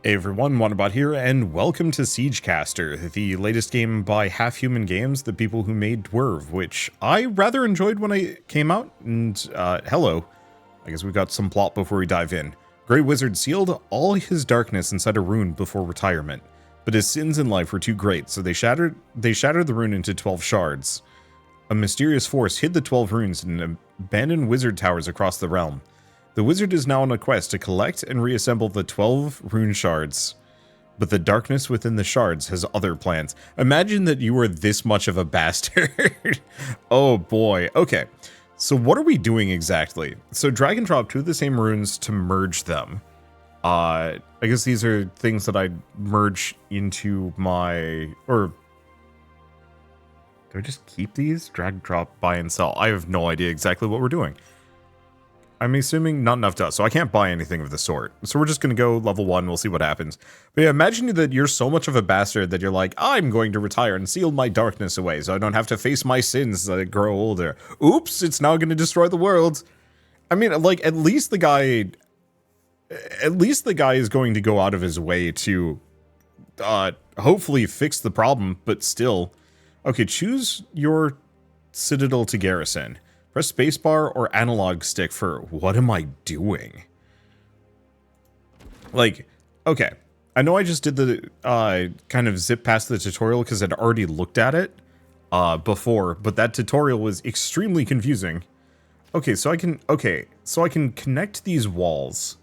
Hey everyone, Wanderbot here, and welcome to Siegecaster, the latest game by Half Human Games, the people who made Dwerve, which I rather enjoyed when it came out, and hello. I guess we've got some plot before we dive in. Grey Wizard sealed all his darkness inside a rune before retirement, but his sins in life were too great, so they shattered the rune into 12 shards. A mysterious force hid the 12 runes in abandoned wizard towers across the realm. The wizard is now on a quest to collect and reassemble the 12 rune shards, but the darkness within the shards has other plans. Imagine that you were this much of a bastard. Oh boy. Okay, so what are we doing exactly? So drag and drop two of the same runes to merge them. I guess these are things that I merge into my, or do I just keep these? Drag, drop, buy, and sell. I have no idea exactly what we're doing. I'm assuming not enough dust, so I can't buy anything of the sort. So we're just going to go level 1, we'll see what happens. But yeah, imagine that you're so much of a bastard that you're like, I'm going to retire and seal my darkness away so I don't have to face my sins as I grow older. Oops, it's now going to destroy the world. I mean, like, at least the guy is going to go out of his way to hopefully fix the problem, but still. Okay, choose your citadel to garrison. Press spacebar or analog stick for what am I doing? Like, okay. I know I just did the kind of zip past the tutorial because I'd already looked at it before, but that tutorial was extremely confusing. Okay, so I can connect these walls.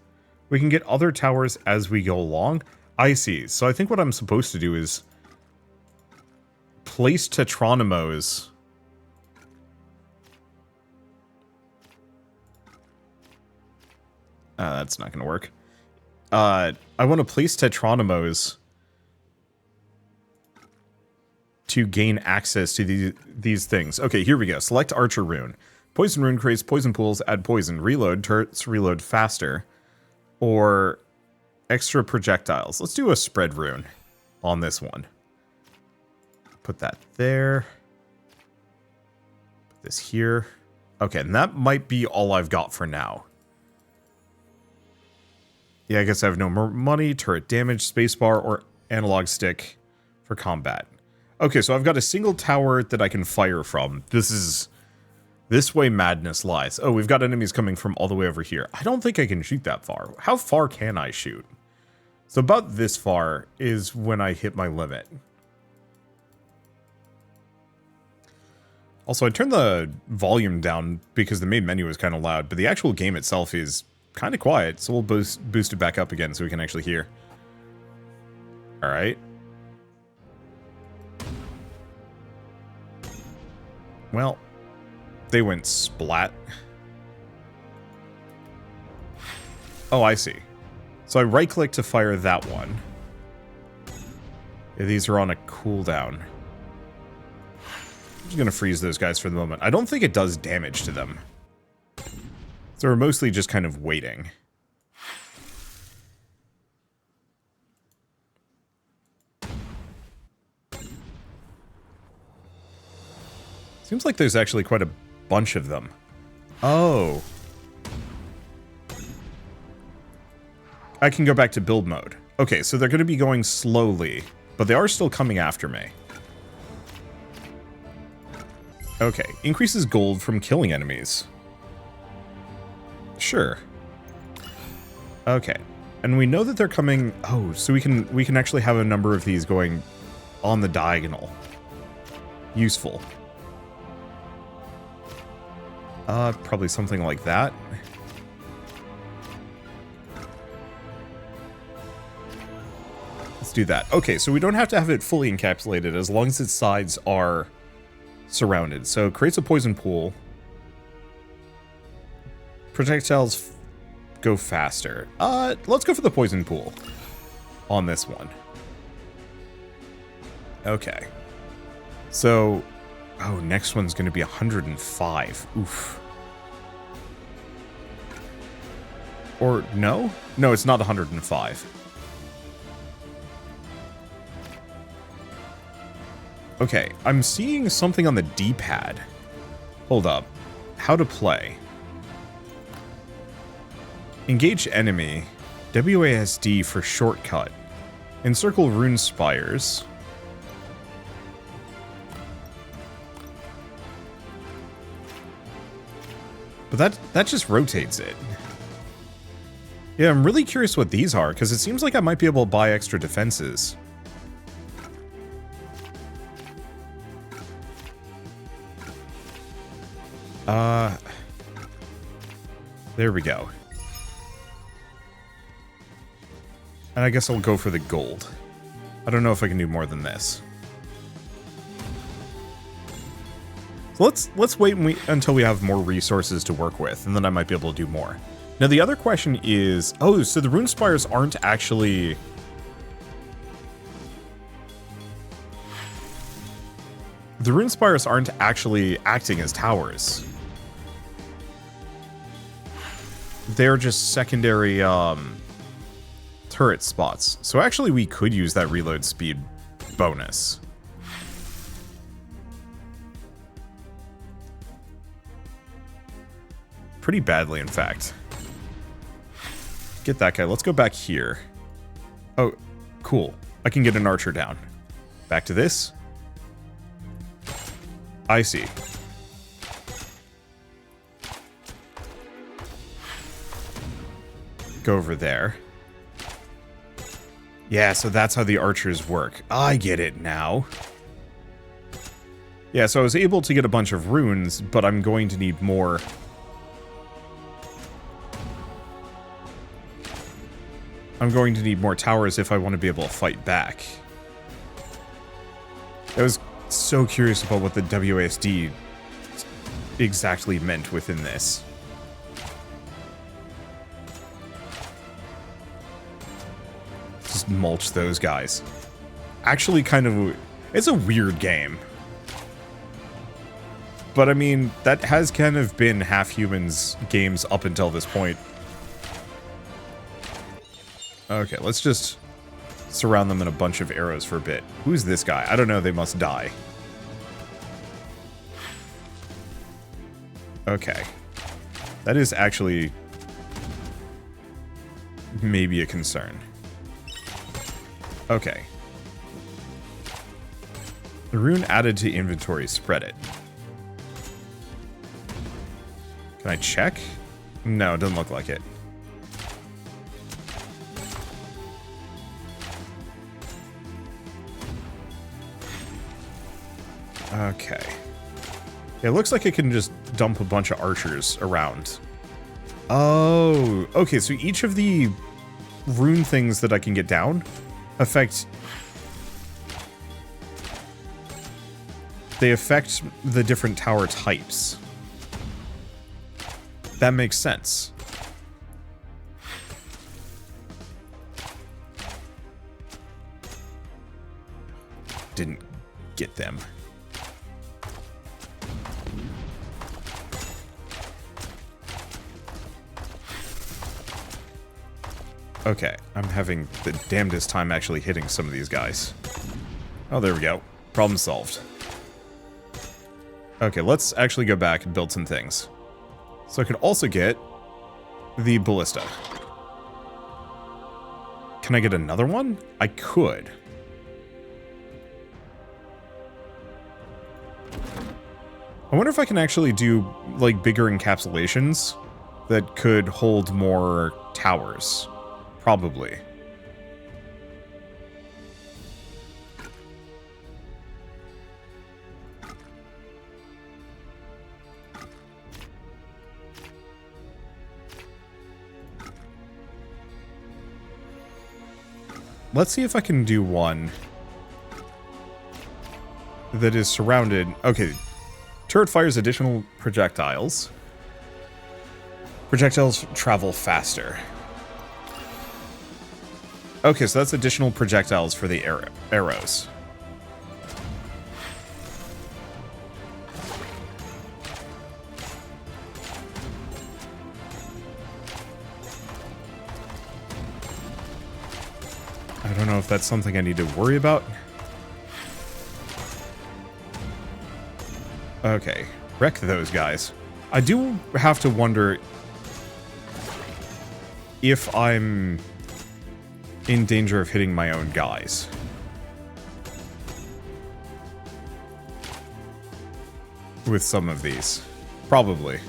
We can get other towers as we go along. I see. So I think what I'm supposed to do is place tetronymos. That's not going to work. I want to place tetronymos to gain access to these things. Okay, here we go. Select Archer Rune. Poison Rune creates poison pools, add poison. Reload, turrets reload faster. Or extra projectiles. Let's do a Spread Rune on this one. Put that there. Put this here. Okay, and that might be all I've got for now. Yeah, I guess I have no more money, turret damage, spacebar, or analog stick for combat. Okay, so I've got a single tower that I can fire from. This way madness lies. Oh, we've got enemies coming from all the way over here. I don't think I can shoot that far. How far can I shoot? So about this far is when I hit my limit. Also, I turned the volume down because the main menu is kind of loud, but the actual game itself is kind of quiet, so we'll boost it back up again so we can actually hear. All right. Well, they went splat. Oh, I see. So I right-click to fire that one. Yeah, these are on a cooldown. I'm just gonna freeze those guys for the moment. I don't think it does damage to them. So we're mostly just kind of waiting. Seems like there's actually quite a bunch of them. Oh. I can go back to build mode. Okay, so they're going to be going slowly, but they are still coming after me. Okay, increases gold from killing enemies. Sure. Okay. And we know that they're coming. Oh, so we can actually have a number of these going on the diagonal. Useful. Probably something like that. Let's do that. Okay, so we don't have to have it fully encapsulated as long as its sides are surrounded. So it creates a poison pool. Projectiles go faster. Let's go for the poison pool on this one. Okay. So, oh, next one's going to be 105. Oof. Or no? No, it's not 105. Okay, I'm seeing something on the D-pad. Hold up. How to play. Engage enemy. WASD for shortcut. Encircle rune spires. But that just rotates it. Yeah, I'm really curious what these are, because it seems like I might be able to buy extra defenses. There we go. And I guess I'll go for the gold. I don't know if I can do more than this. So let's wait until we have more resources to work with, and then I might be able to do more. Now the other question is, oh, so the rune spires aren't actually... The rune spires aren't actually acting as towers. They're just secondary turret spots. So actually we could use that reload speed bonus. Pretty badly, in fact. Get that guy. Let's go back here. Oh, cool. I can get an archer down. Back to this. I see. Go over there. Yeah, so that's how the archers work. I get it now. Yeah, so I was able to get a bunch of runes, but I'm going to need more. I'm going to need more towers if I want to be able to fight back. I was so curious about what the WASD exactly meant within this. Just mulch those guys. Actually, kind of... It's a weird game. But I mean, that has kind of been Half Humans games up until this point. Okay, let's just surround them in a bunch of arrows for a bit. Who's this guy? I don't know, they must die. Okay. That is actually maybe a concern. Okay. The rune added to inventory, spread it. Can I check? No, it doesn't look like it. Okay. It looks like it can just dump a bunch of archers around. Oh, okay, so each of the rune things that I can get down affect... They affect the different tower types. That makes sense. Didn't get them. Okay, I'm having the damnedest time actually hitting some of these guys. Oh, there we go. Problem solved. Okay, let's actually go back and build some things. So I could also get the ballista. Can I get another one? I could. I wonder if I can actually do, like, bigger encapsulations that could hold more towers. Probably. Let's see if I can do one that is surrounded. Okay. Turret fires additional projectiles. Projectiles travel faster. Okay, so that's additional projectiles for the arrows. I don't know if that's something I need to worry about. Okay, wreck those guys. I do have to wonder if I'm in danger of hitting my own guys. With some of these. Probably.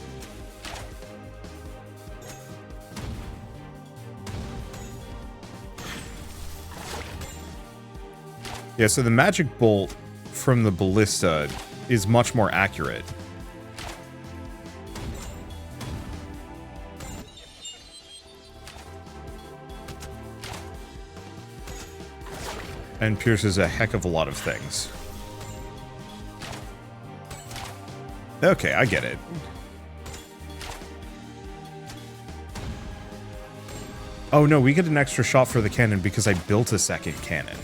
Yeah, so the magic bolt from the ballista is much more accurate. And pierces a heck of a lot of things. Okay, I get it. Oh no, we get an extra shot for the cannon because I built a second cannon.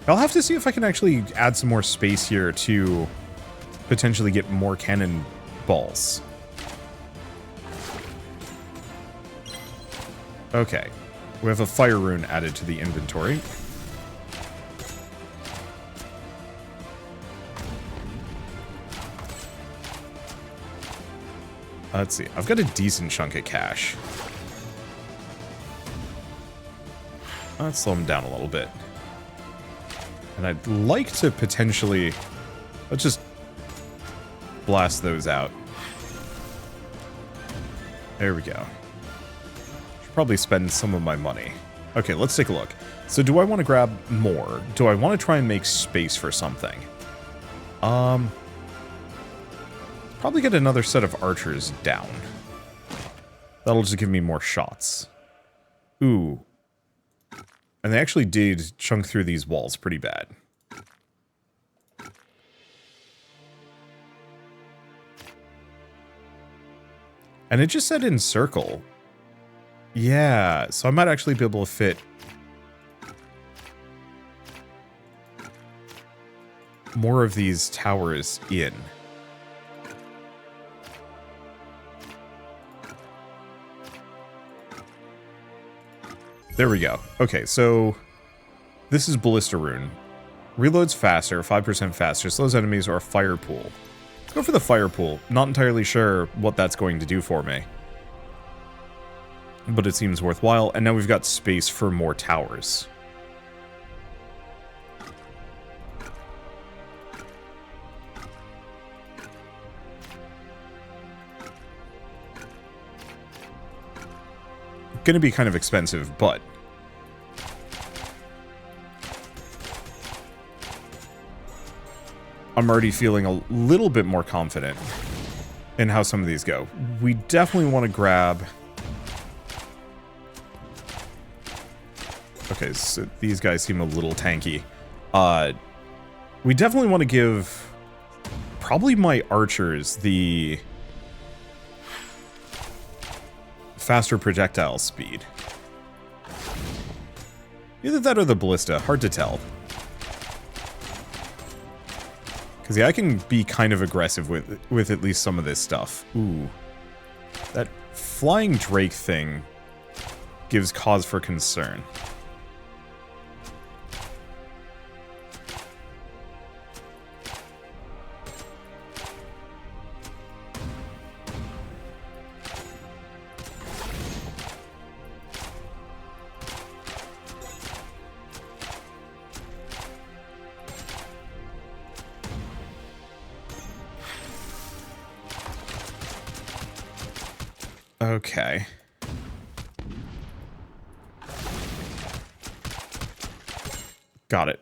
I'll have to see if I can actually add some more space here to potentially get more cannon balls. Okay, we have a fire rune added to the inventory. Let's see, I've got a decent chunk of cash. Let's slow him down a little bit. And I'd like to potentially... Let's just blast those out. There we go. Should probably spend some of my money. Okay, let's take a look. So do I want to grab more? Do I want to try and make space for something? Probably get another set of archers down. That'll just give me more shots. Ooh. And they actually did chunk through these walls pretty bad. And it just said Encircle. Yeah, so I might actually be able to fit more of these towers in. There we go. Okay, so this is Ballista Rune. Reloads faster, 5% faster, slows enemies, or Fire Pool. Let's go for the Fire Pool. Not entirely sure what that's going to do for me. But it seems worthwhile, and now we've got space for more towers. Gonna be kind of expensive, but I'm already feeling a little bit more confident in how some of these go. We definitely want to grab... Okay, so these guys seem a little tanky. We definitely want to give probably my archers the faster projectile speed. Either that or the ballista, hard to tell. Because yeah, I can be kind of aggressive with at least some of this stuff. Ooh. That flying drake thing gives cause for concern. Okay. Got it.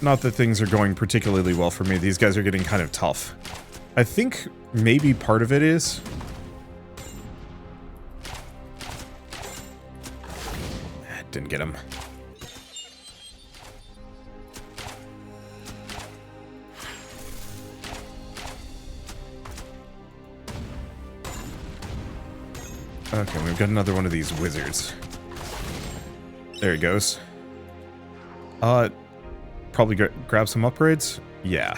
Not that things are going particularly well for me. These guys are getting kind of tough. I think maybe part of it is... Didn't get him. Okay, we've got another one of these wizards. There he goes. Probably grab some upgrades? Yeah.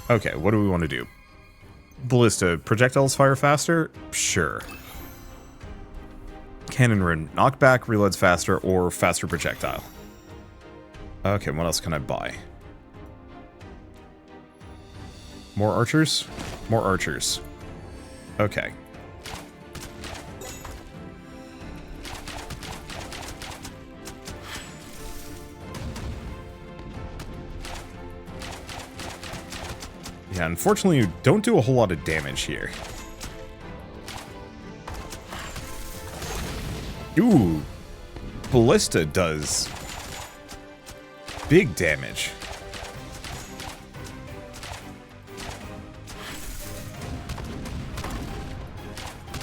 Okay, what do we want to do? Ballista, projectiles fire faster? Sure. cannon rune. Knockback, reloads faster, or faster projectile. Okay, what else can I buy? More archers? More archers. Okay. Yeah, unfortunately, you don't do a whole lot of damage here. Ooh, Ballista does big damage.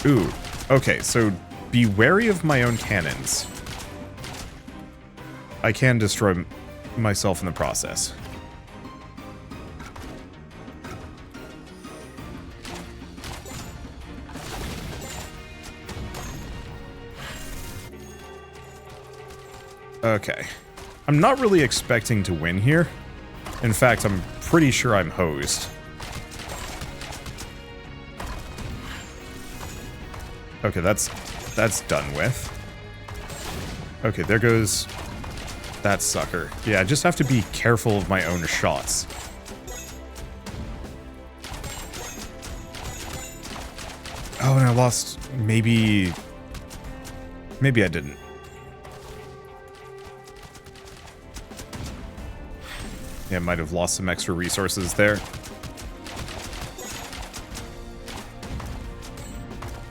Ooh, okay, so be wary of my own cannons. I can destroy myself in the process. Okay. I'm not really expecting to win here. In fact, I'm pretty sure I'm hosed. Okay, that's done with. Okay, there goes that sucker. Yeah, I just have to be careful of my own shots. Oh, and I lost... Maybe I didn't. Yeah, might have lost some extra resources there.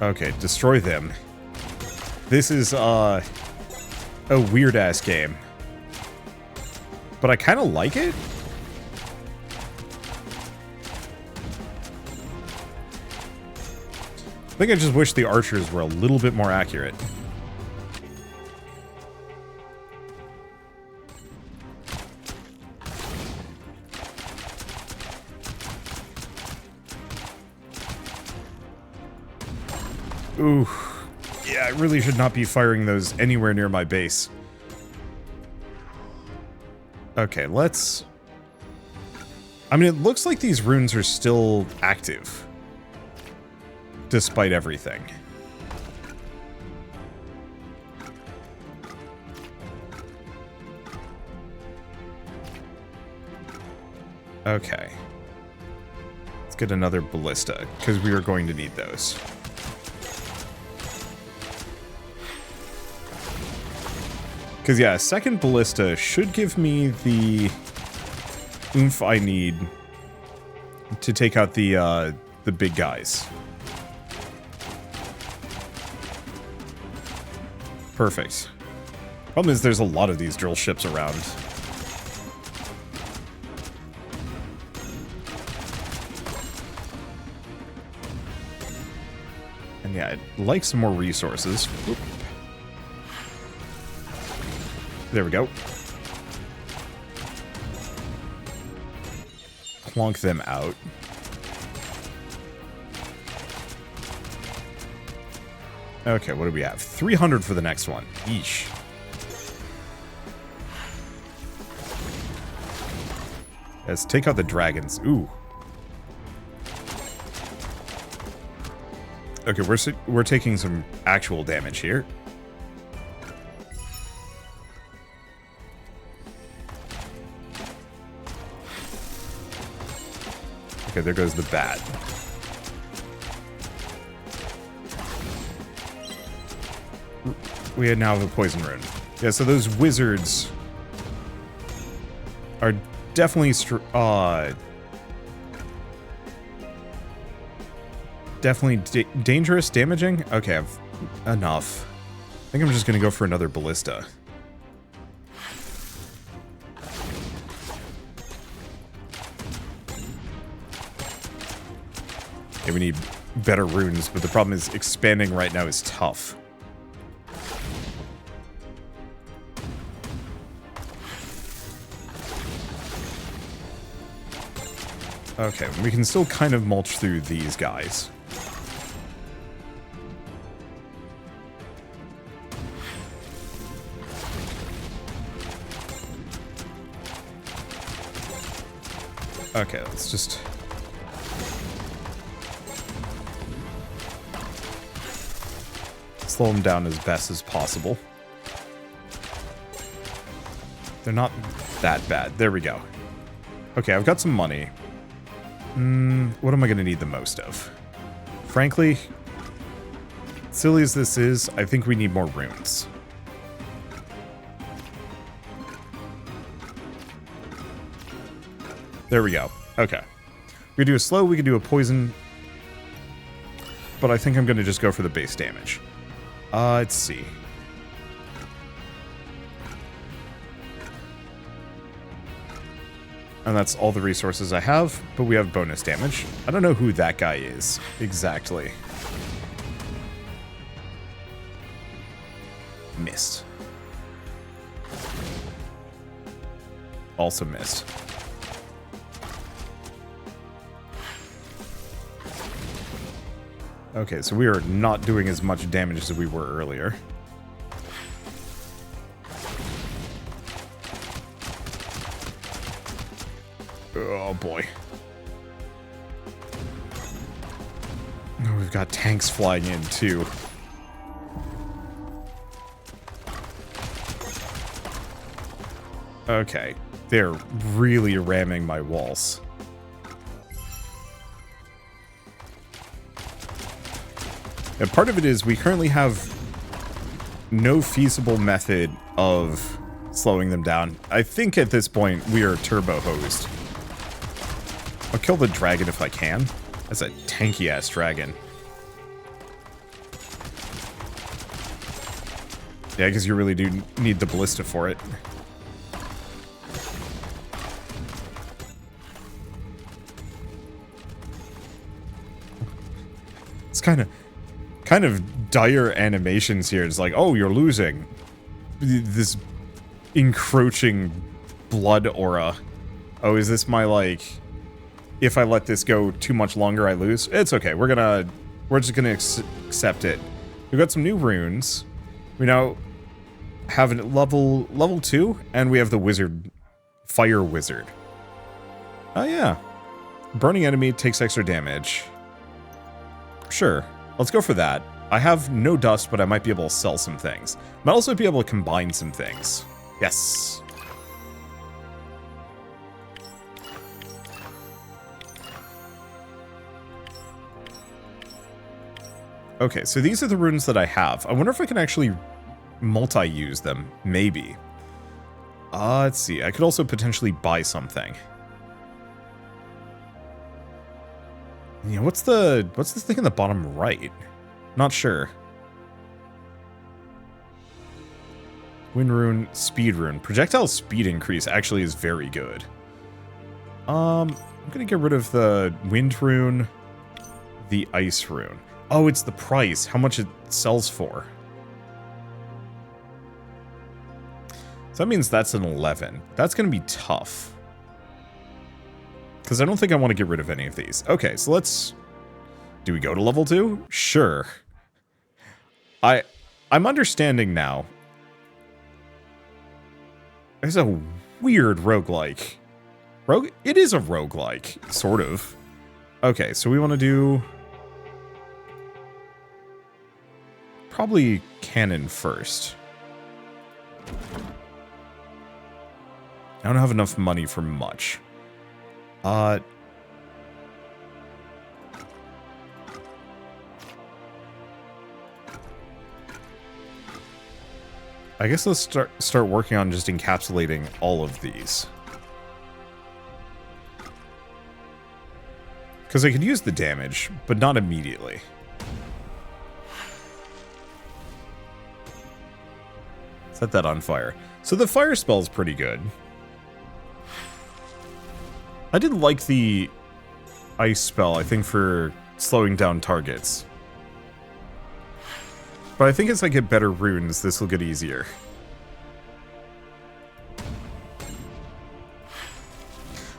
Okay, destroy them. This is, a weird-ass game. But I kind of like it. I think I just wish the archers were a little bit more accurate. Ooh, yeah, I really should not be firing those anywhere near my base. Okay, let's... I mean, it looks like these runes are still active. Despite everything. Okay. Let's get another ballista, because we are going to need those. Because, yeah, a second ballista should give me the oomph I need to take out the big guys. Perfect. Problem is there's a lot of these drill ships around. And yeah, I'd like some more resources. Oop. There we go. Plonk them out. Okay, what do we have? 300 for the next one. Yeesh. Let's take out the dragons. Ooh. Okay, we're taking some actual damage here. Okay, there goes the bat. We now have a poison rune. Yeah, so those wizards are definitely definitely dangerous, damaging. Okay, I've enough. I think I'm just gonna go for another ballista. Okay, we need better runes, but the problem is expanding right now is tough. Okay, we can still kind of mulch through these guys. Okay, let's just... slow them down as best as possible. They're not that bad. There we go. Okay, I've got some money. What am I going to need the most of? Frankly, silly as this is, I think we need more runes. There we go. Okay. We could do a slow, we could do a poison. But I think I'm going to just go for the base damage. Let's see. And that's all the resources I have, but we have bonus damage. I don't know who that guy is exactly. Missed. Also missed. Okay, so we are not doing as much damage as we were earlier. Oh boy. Oh, we've got tanks flying in too. Okay, they're really ramming my walls. And part of it is we currently have no feasible method of slowing them down. I think at this point we are turbo hosed. I'll kill the dragon if I can. That's a tanky-ass dragon. Yeah, because you really do need the ballista for it. It's kind of dire animations here. It's like, oh, you're losing. This encroaching blood aura. Oh, is this my, like... If I let this go too much longer, I lose? It's okay. We're just gonna accept it. We've got some new runes. We now have a level 2, and we have the wizard, fire wizard. Oh yeah. Burning enemy takes extra damage. Sure. Let's go for that. I have no dust, but I might be able to sell some things. Might also be able to combine some things. Yes. Okay, so these are the runes that I have. I wonder if I can actually multi-use them. Maybe. Let's see. I could also potentially buy something. Yeah, what's the thing in the bottom right? Not sure. Wind rune, speed rune. Projectile speed increase actually is very good. I'm gonna get rid of the wind rune, the ice rune. Oh, it's the price. How much it sells for. So that means that's an 11. That's going to be tough. Because I don't think I want to get rid of any of these. Okay, so let's... Do we go to level 2? Sure. I'm understanding now. It's a weird roguelike. It is a roguelike, sort of. Okay, so we want to do... Probably cannon first. I don't have enough money for much. I guess let's start working on just encapsulating all of these. Because I could use the damage, but not immediately. Set that on fire. So the fire spell is pretty good. I did like the ice spell, I think, for slowing down targets. But I think as I get better runes, this will get easier. I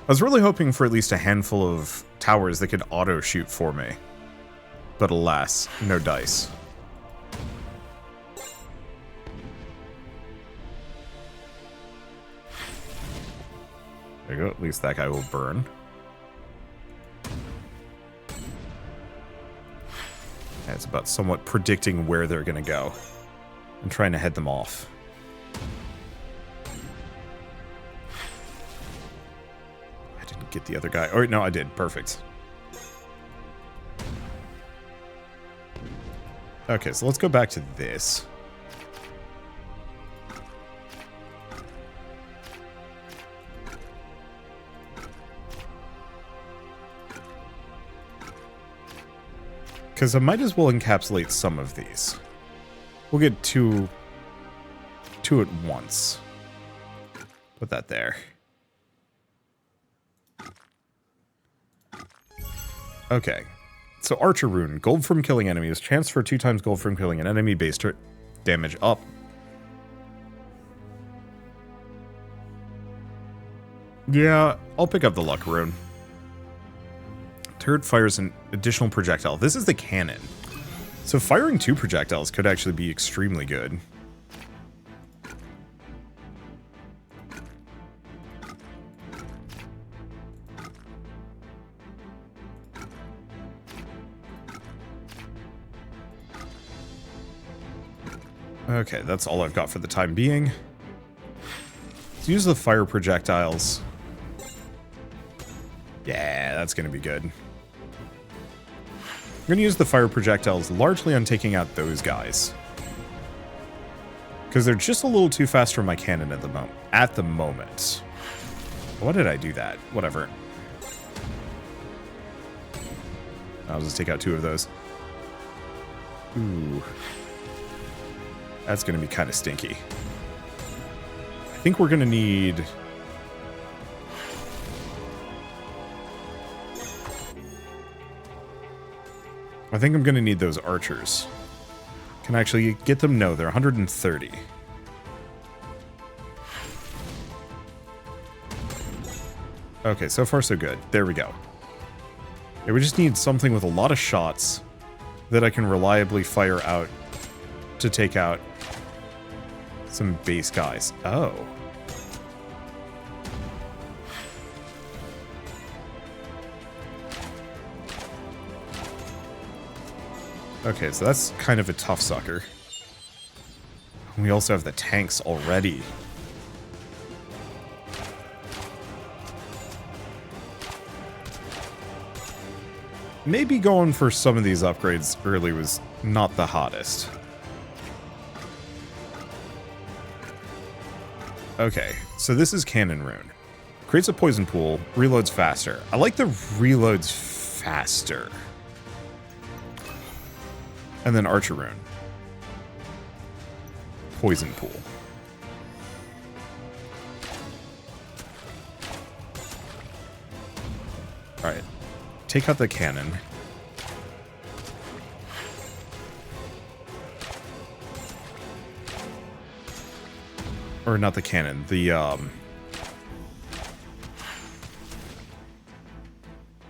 was really hoping for at least a handful of towers that could auto-shoot for me. But alas, no dice. There you go, at least that guy will burn. That It's about somewhat predicting where they're going to go and trying to head them off. I didn't get the other guy. Oh, no, I did. Perfect. Okay, so let's go back to this. Because I might as well encapsulate some of these. We'll get two at once. Put that there. Okay. So Archer Rune. Gold from killing enemies. Chance for 2 times gold from killing an enemy. Base damage up. Yeah, I'll pick up the Luck Rune. Turret fires an additional projectile. This is the cannon. So firing 2 projectiles could actually be extremely good. Okay, that's all I've got for the time being. Let's use the fire projectiles. Yeah, that's going to be good. I'm going to use the fire projectiles largely on taking out those guys. Because they're just a little too fast for my cannon at the moment. Why did I do that? Whatever. I'll just take out 2 of those. Ooh. That's going to be kind of stinky. I think we're going to need... I think I'm going to need those archers. Can I actually get them? No, they're 130. Okay, so far so good. There we go. Yeah, we just need something with a lot of shots that I can reliably fire out to take out some base guys. Oh. Okay, so that's kind of a tough sucker. We also have the tanks already. Maybe going for some of these upgrades early was not the hottest. Okay, so this is Cannon Rune. Creates a poison pool, reloads faster. I like the reloads faster. And then Archer Rune. Poison pool. Alright. Take out the cannon. Or not the cannon, the,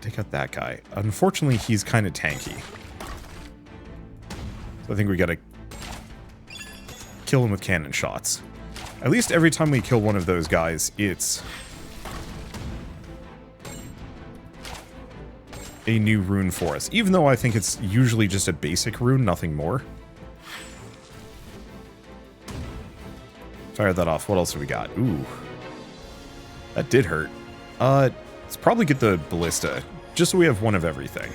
take out that guy. Unfortunately, he's kind of tanky. So I think we gotta kill him with cannon shots. At least every time we kill one of those guys, it's a new rune for us. Even though I think it's usually just a basic rune, nothing more. Fire that off. What else do we got? Ooh. That did hurt. Let's probably get the ballista, just so we have one of everything.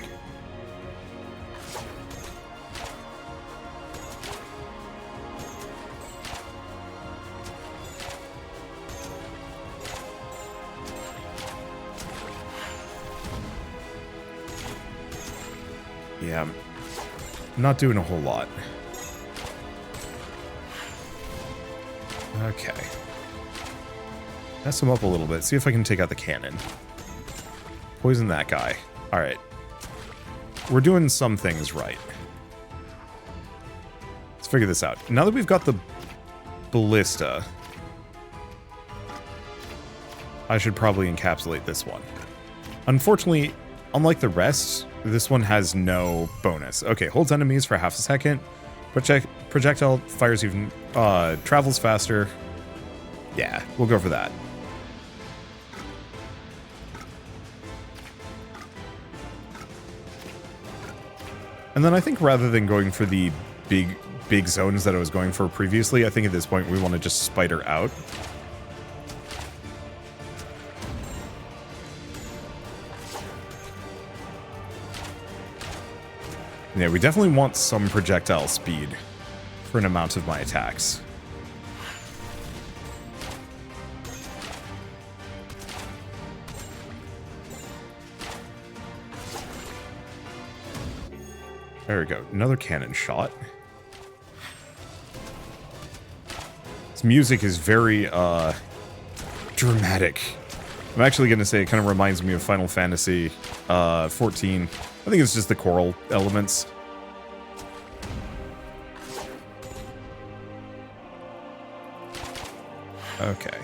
Yeah, I'm not doing a whole lot. Okay. Mess him up a little bit. See if I can take out the cannon. Poison that guy. Alright. We're doing some things right. Let's figure this out. Now that we've got the ballista, I should probably encapsulate this one. Unfortunately, unlike the rest, this one has no bonus. Okay, holds enemies for half a second. Projectile fires even, travels faster. Yeah, we'll go for that. And then I think rather than going for the big zones that I was going for previously, I think at this point we want to just spider out. Yeah, we definitely want some projectile speed for an amount of my attacks. There we go. Another cannon shot. This music is very, dramatic. I'm actually going to say it kind of reminds me of Final Fantasy 14. I think it's just the choral elements. Okay.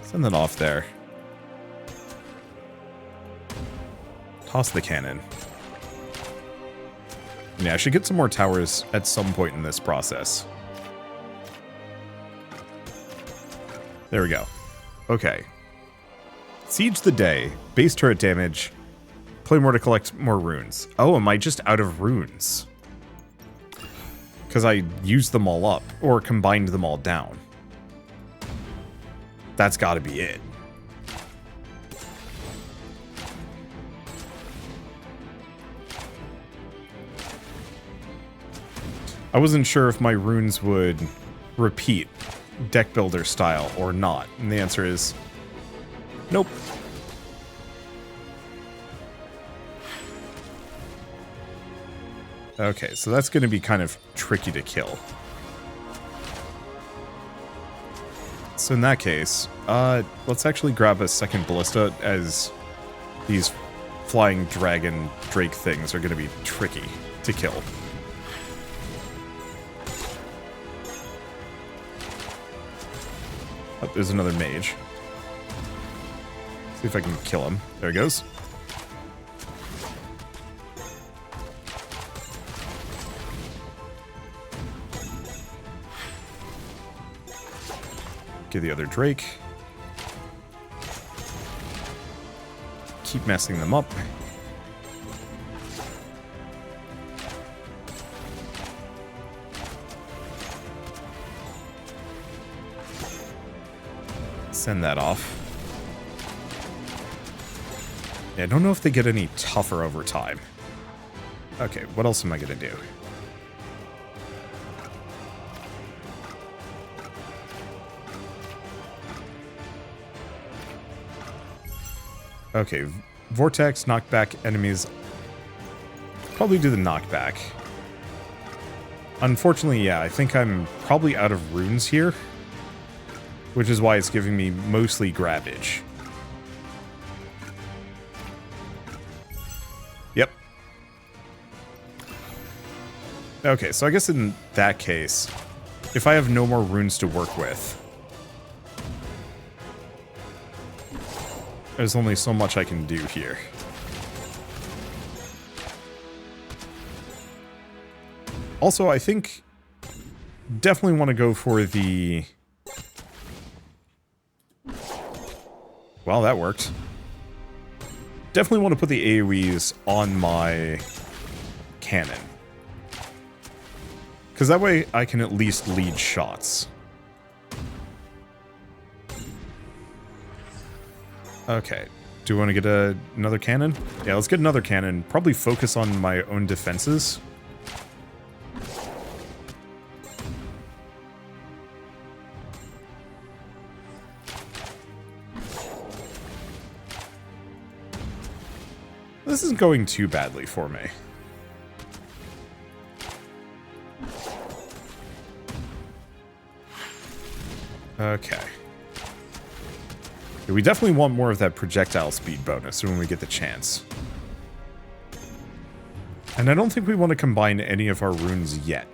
Send that off there. Toss the cannon. Yeah, I should get some more towers at some point in this process. There we go. Okay. Siege the day. Base turret damage. Play more to collect more runes. Oh, am I just out of runes? Because I used them all up, or combined them all down. That's gotta be it. I wasn't sure if my runes would repeat deck builder style or not, and the answer is nope. Okay, so that's going to be kind of tricky to kill. So in that case, let's actually grab a second ballista, as these flying dragon drake things are going to be tricky to kill. Oh, there's another mage. See if I can kill him. There he goes. Get the other drake. Keep messing them up. Send that off. Yeah, I don't know if they get any tougher over time. Okay, what else am I gonna do? Okay, Vortex, knockback enemies. Probably do the knockback. Unfortunately, yeah, I think I'm probably out of runes here, which is why it's giving me mostly grabbage. Yep. Okay, so I guess in that case, if I have no more runes to work with, there's only so much I can do here. Also, I think definitely want to go for the... Well, that worked. Definitely want to put the AoEs on my cannon. Because that way I can at least lead shots. Okay, do we want to get another cannon? Yeah, let's get another cannon. Probably focus on my own defenses. This isn't going too badly for me. Okay. We definitely want more of that projectile speed bonus when we get the chance. And I don't think we want to combine any of our runes yet.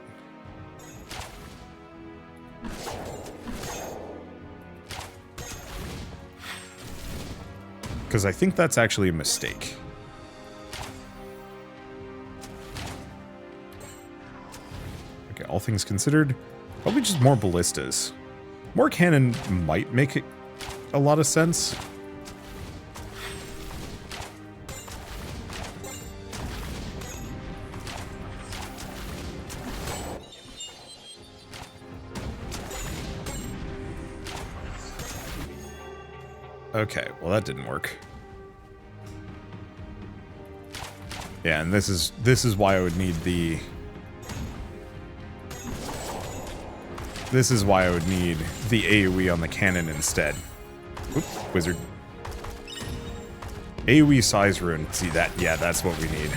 Because I think that's actually a mistake. Okay, all things considered, probably just more ballistas. More cannon might make it a lot of sense. Okay, well that didn't work. Yeah, and this is why I would need the... This is why I would need the AoE on the cannon instead. Oops, wizard. AoE size rune. See that? Yeah, that's what we need.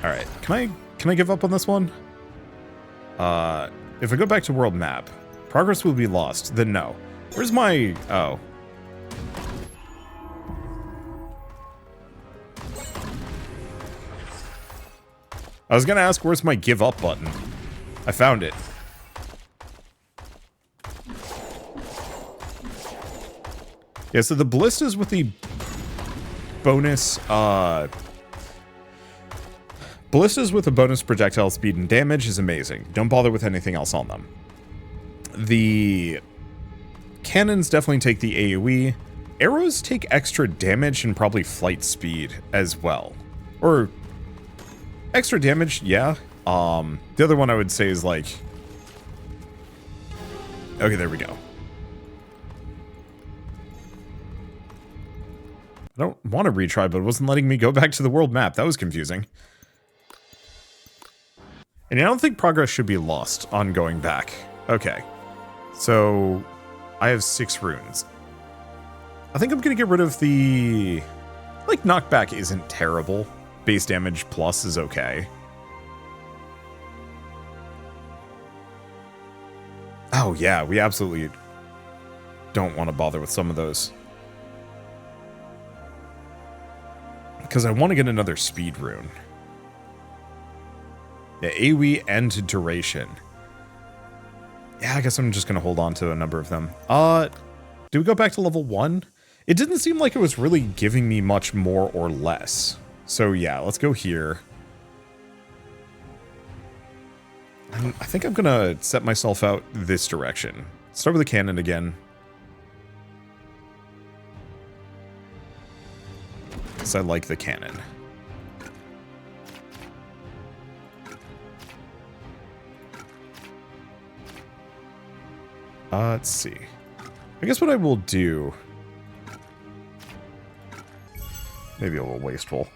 Alright, can I give up on this one? If I go back to world map, progress will be lost. Then no. Where's my... Oh. I was gonna ask where's my give up button. I found it. Yeah, so the ballistas with the bonus, ballistas with a bonus projectile speed and damage is amazing. Don't bother with anything else on them. The cannons definitely take the AoE. Arrows take extra damage and probably flight speed as well. Or extra damage, yeah. The other one I would say is like... Okay, there we go. I don't want to retry, but it wasn't letting me go back to the world map. That was confusing. And I don't think progress should be lost on going back. Okay. So, I have 6 runes. I think I'm going to get rid of the... Like, knockback isn't terrible. Base damage plus is okay. Oh, yeah, we absolutely don't want to bother with some of those. Because I want to get another speed rune. Yeah, AoE and duration. Yeah, I guess I'm just going to hold on to a number of them. Do we go back to level 1? It didn't seem like it was really giving me much more or less. So yeah, let's go here. I think I'm going to set myself out this direction. Start with the cannon again. Because I like the cannon. Let's see. I guess what I will do... Maybe a little wasteful.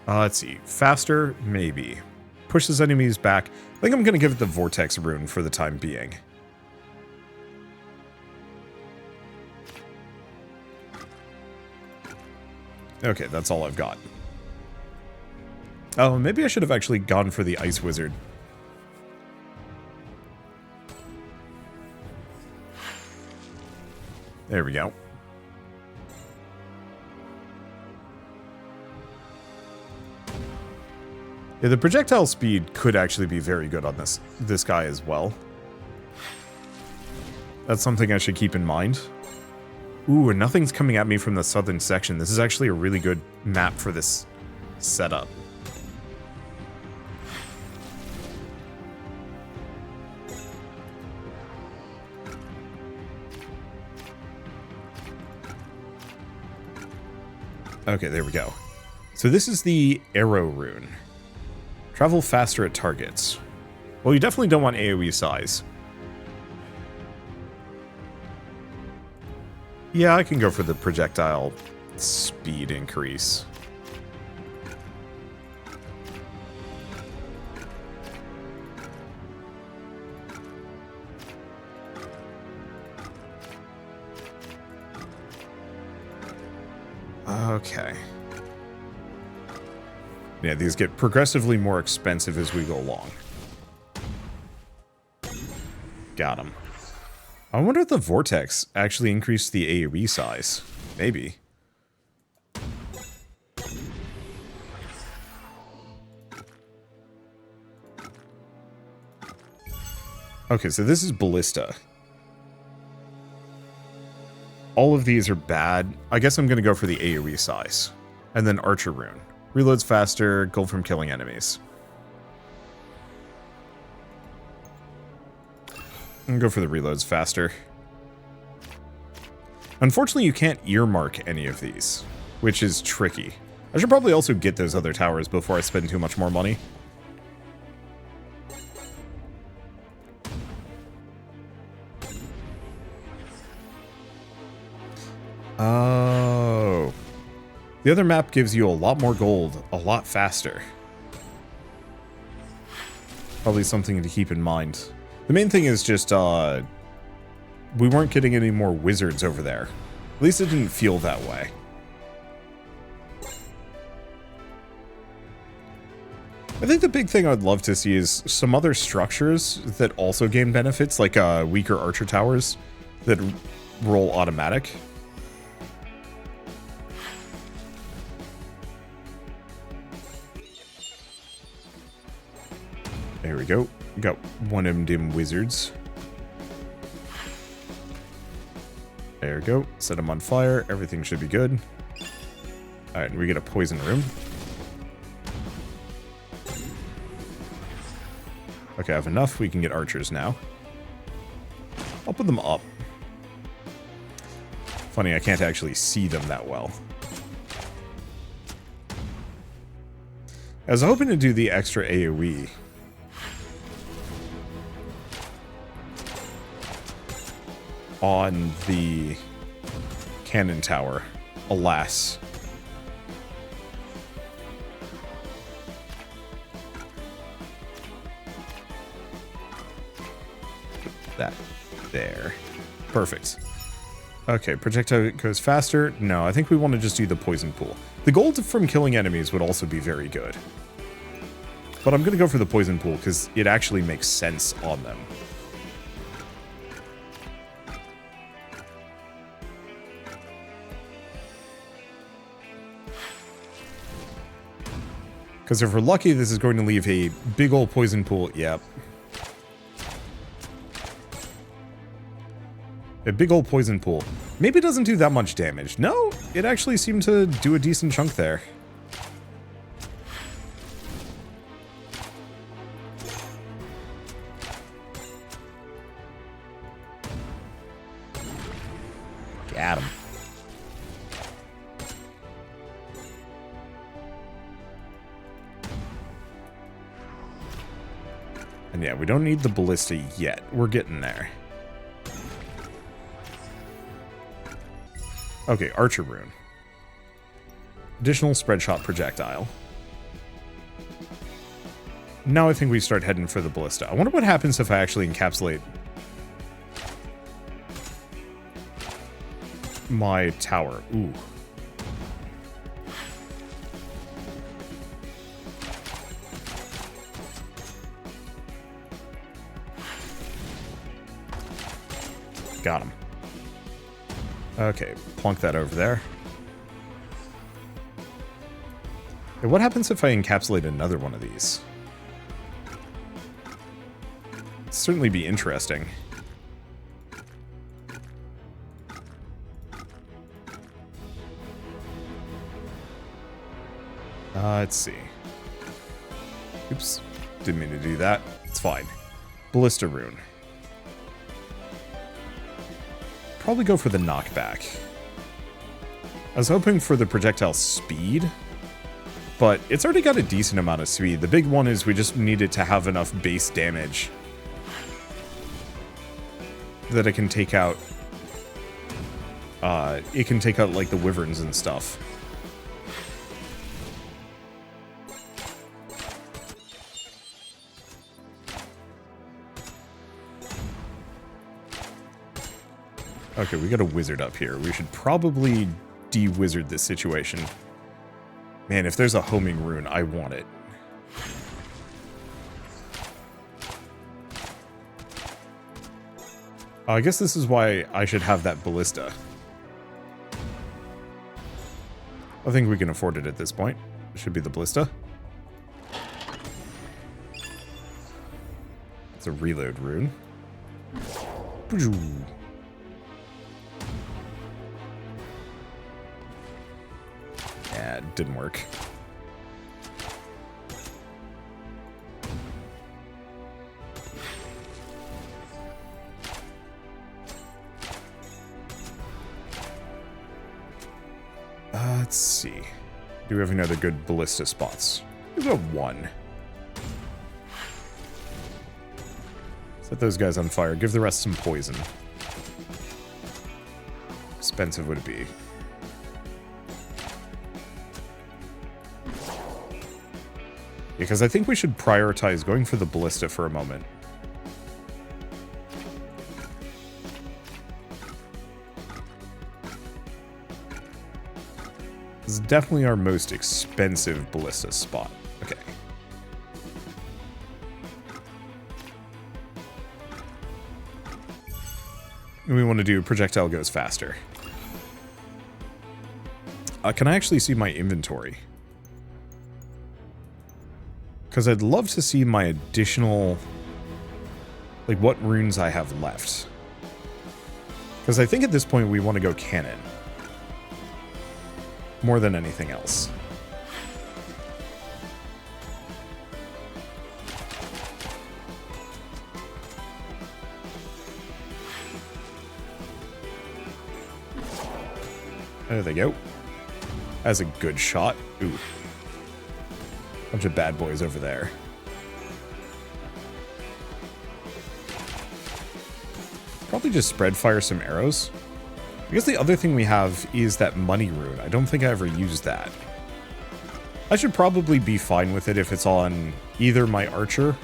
Let's see. Faster? Maybe. Pushes enemies back. I think I'm going to give it the Vortex rune for the time being. Okay, that's all I've got. Oh, maybe I should have actually gone for the Ice Wizard. There we go. Yeah, the projectile speed could actually be very good on this guy as well. That's something I should keep in mind. Ooh, and nothing's coming at me from the southern section. This is actually a really good map for this setup. Okay, there we go. So this is the arrow rune. Travel faster at targets. Well, you definitely don't want AoE size. Yeah, I can go for the projectile speed increase. Okay. Yeah, these get progressively more expensive as we go along. Got him. I wonder if the Vortex actually increased the AoE size. Maybe. Okay, so this is Ballista. All of these are bad. I guess I'm going to go for the AoE size. And then Archer Rune. Reloads faster, gold from killing enemies. I'm going to go for the reloads faster. Unfortunately, you can't earmark any of these, which is tricky. I should probably also get those other towers before I spend too much more money. Oh. The other map gives you a lot more gold, a lot faster. Probably something to keep in mind. The main thing is just, we weren't getting any more wizards over there. At least it didn't feel that way. I think the big thing I'd love to see is some other structures that also gain benefits, like weaker archer towers that roll automatic. There we go. We got one of them dim wizards. There we go. Set them on fire. Everything should be good. Alright, we get a poison room. Okay, I have enough. We can get archers now. I'll put them up. Funny, I can't actually see them that well. I was hoping to do the extra AoE. On the cannon tower. Alas. That there. Perfect. Okay, projectile goes faster. No, I think we want to just do the poison pool. The gold from killing enemies would also be very good. But I'm going to go for the poison pool because it actually makes sense on them. Because if we're lucky, this is going to leave a big old poison pool. Yep. A big old poison pool. Maybe it doesn't do that much damage. No, it actually seemed to do a decent chunk there. Got him. And yeah, we don't need the ballista yet. We're getting there. Okay, archer rune. Additional spread shot projectile. Now I think we start heading for the ballista. I wonder what happens if I actually encapsulate my tower. Ooh. Got him. Okay, plunk that over there. Hey, what happens if I encapsulate another one of these? It'd certainly be interesting. Let's see. Oops, didn't mean to do that. It's fine. Ballista rune. Probably go for the knockback. I was hoping for the projectile speed, but it's already got a decent amount of speed. The big one is we just need it to have enough base damage that it can take out like the wyverns and stuff. Okay, we got a wizard up here. We should probably de-wizard this situation. Man, if there's a homing rune, I want it. I guess this is why I should have that ballista. I think we can afford it at this point. It should be the ballista. It's a reload rune. Yeah, it didn't work. Let's see. Do we have any other good ballista spots? We've got one. Set those guys on fire. Give the rest some poison. Expensive would it be? Because I think we should prioritize going for the ballista for a moment. This is definitely our most expensive ballista spot. Okay. We want to do projectile goes faster. Can I actually see my inventory? Because I'd love to see my additional, like, what runes I have left. Because I think at this point we want to go cannon. More than anything else. There they go. That's a good shot. Ooh. Bunch of bad boys over there. Probably just spread fire some arrows. I guess the other thing we have is that money rune. I don't think I ever used that. I should probably be fine with it if it's on either my archer.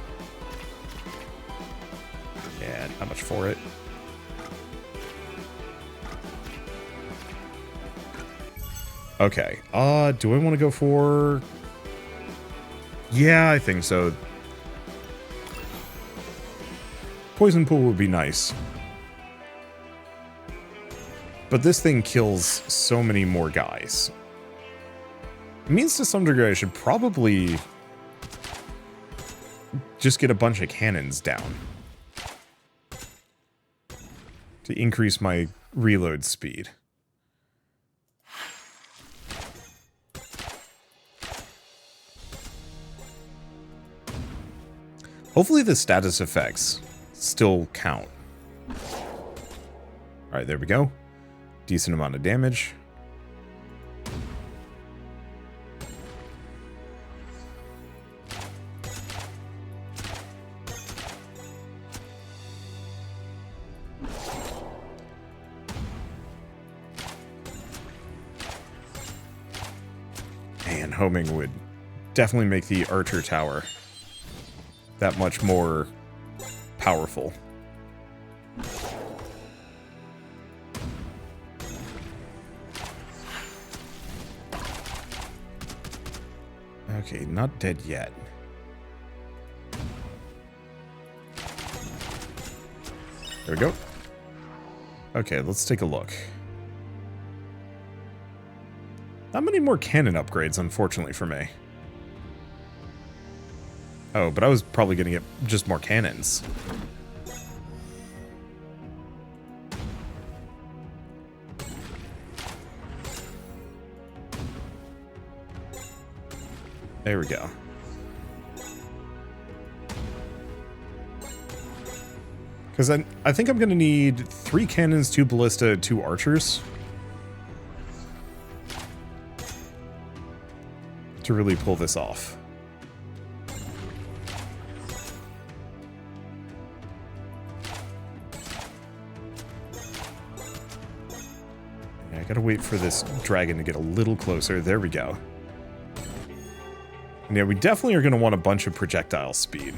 Yeah, not much for it. Okay, do I want to go for... Yeah, I think so. Poison pool would be nice. But this thing kills so many more guys. It means to some degree I should probably just get a bunch of cannons down to increase my reload speed. Hopefully the status effects still count. Alright, there we go. Decent amount of damage. Man, homing would definitely make the archer tower that much more powerful. Okay, not dead yet. There we go. Okay, let's take a look. Not many more cannon upgrades, unfortunately for me. Oh, but I was probably going to get just more cannons. There we go. Because I think I'm going to need 3 cannons, 2 ballista, 2 archers to really pull this off. I gotta wait for this dragon to get a little closer. There we go. And yeah, we definitely are going to want a bunch of projectile speed.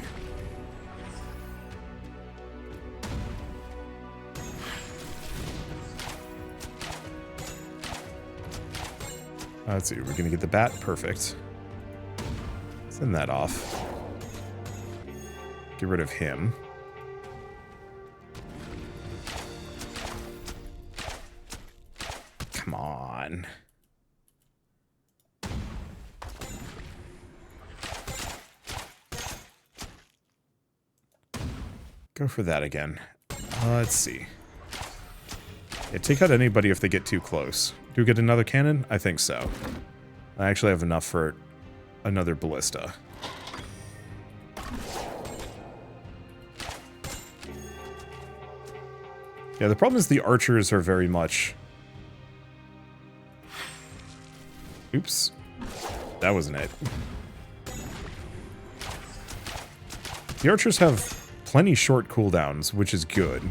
Let's see, we're going to get the bat. Perfect. Send that off. Get rid of him. Come on. Go for that again. Let's see. Yeah, take out anybody if they get too close. Do we get another cannon? I think so. I actually have enough for another ballista. Yeah, the problem is the archers are very much... Oops. That wasn't it. The archers have plenty short cooldowns, which is good.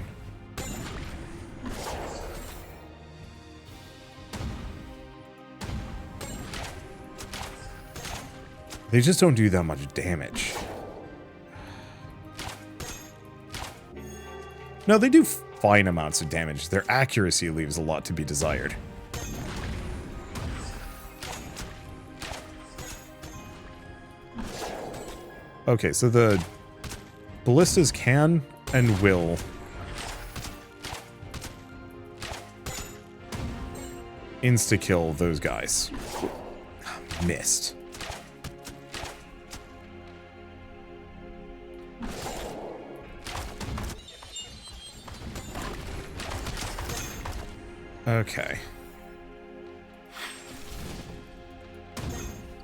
They just don't do that much damage. No, they do fine amounts of damage. Their accuracy leaves a lot to be desired. Okay, so the ballistas can and will insta-kill those guys. Missed. Okay.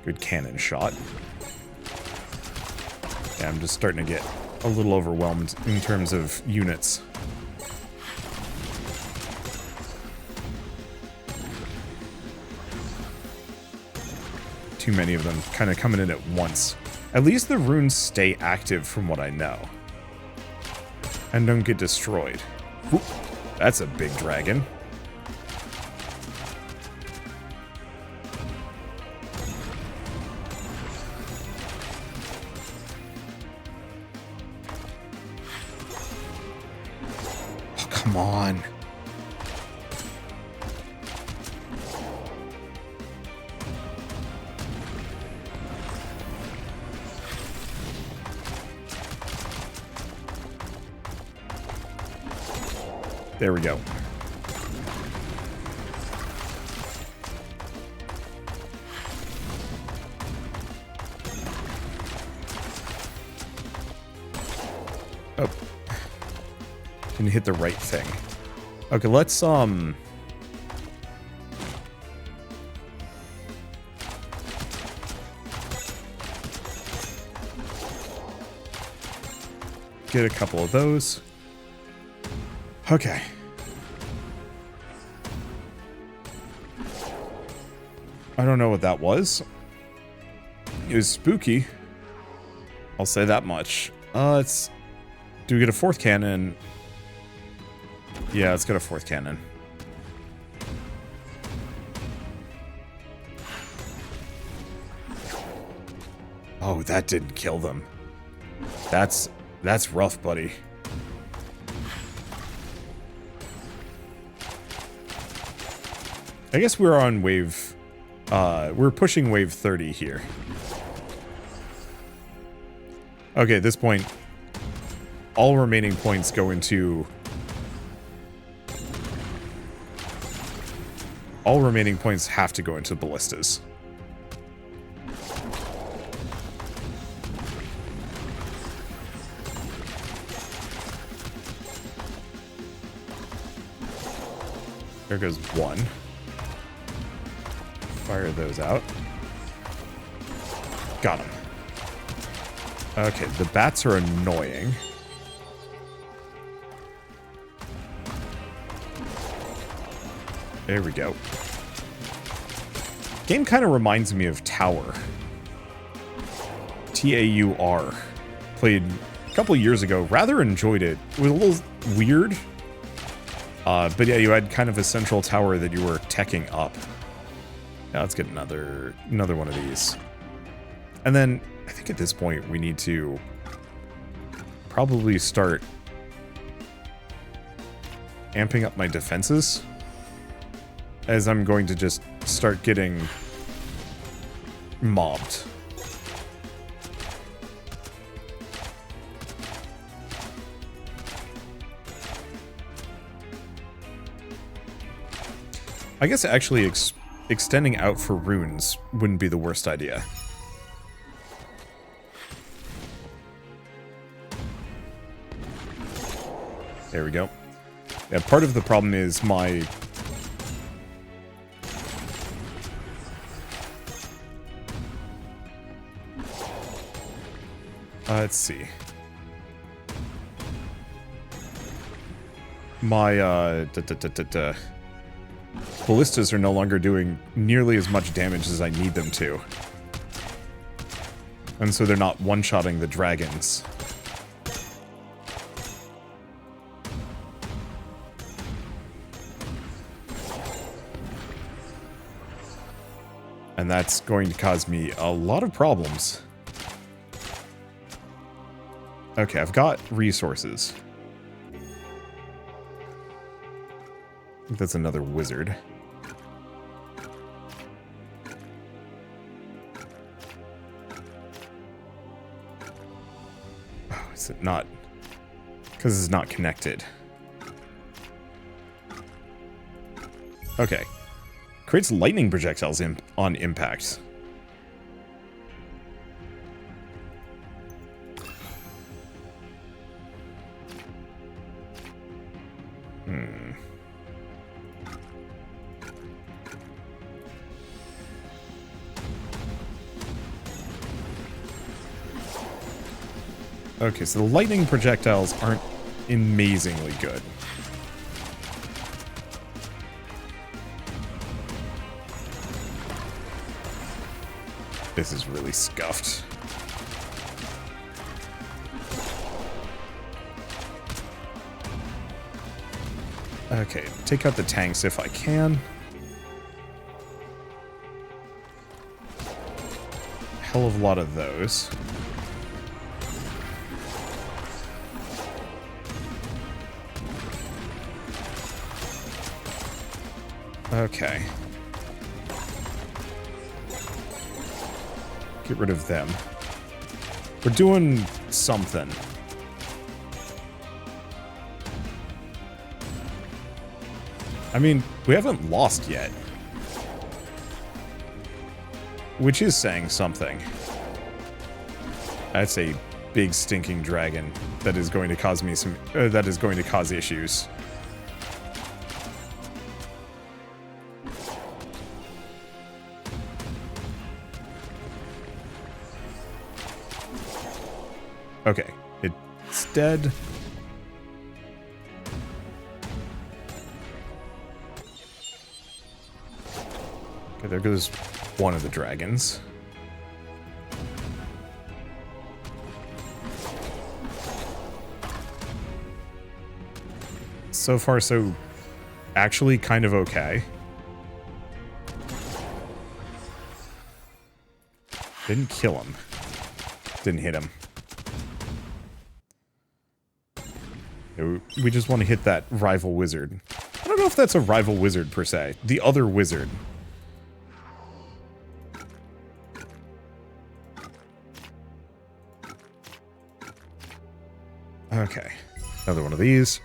Good cannon shot. Yeah, I'm just starting to get a little overwhelmed in terms of units. Too many of them kind of coming in at once. At least the runes stay active from what I know. And don't get destroyed. Ooh, that's a big dragon. Oh, come on. There we go. Oh. Didn't hit the right thing. Okay, let's, get a couple of those. Okay. I don't know what that was. It was spooky. I'll say that much. Let's... Do we get a fourth cannon? Yeah, let's get a fourth cannon. Oh, that didn't kill them. That's rough, buddy. I guess we're on wave... we're pushing wave 30 here. Okay, at this point, all remaining points go into... All remaining points have to go into ballistas. There goes one. Fire those out. Got him. Okay, the bats are annoying. There we go. Game kind of reminds me of Tower. T-A-U-R. Played a couple years ago. Rather enjoyed it. It was a little weird. But yeah, you had kind of a central tower that you were teching up. Now let's get another one of these. And then, I think at this point, we need to probably start amping up my defenses, as I'm going to just start getting mobbed. I guess actually extending out for runes wouldn't be the worst idea. There we go. Yeah, part of the problem is my... let's see. My, ballistas are no longer doing nearly as much damage as I need them to. And so they're not one-shotting the dragons. And that's going to cause me a lot of problems. Okay, I've got resources. I think that's another wizard. Oh, is it not? Because it's not connected. Okay. Creates lightning projectiles on impact. Okay, so the lightning projectiles aren't amazingly good. This is really scuffed. Okay, take out the tanks if I can. Hell of a lot of those. Okay. Get rid of them. We're doing something. I mean, we haven't lost yet. Which is saying something. That's a big stinking dragon that is going to cause me some... that is going to cause issues. Okay, it's dead. Okay, there goes one of the dragons. So far, so actually kind of okay. Didn't kill him. Didn't hit him. We just want to hit that rival wizard. I don't know if that's a rival wizard per se. The other wizard. Okay. Another one of these.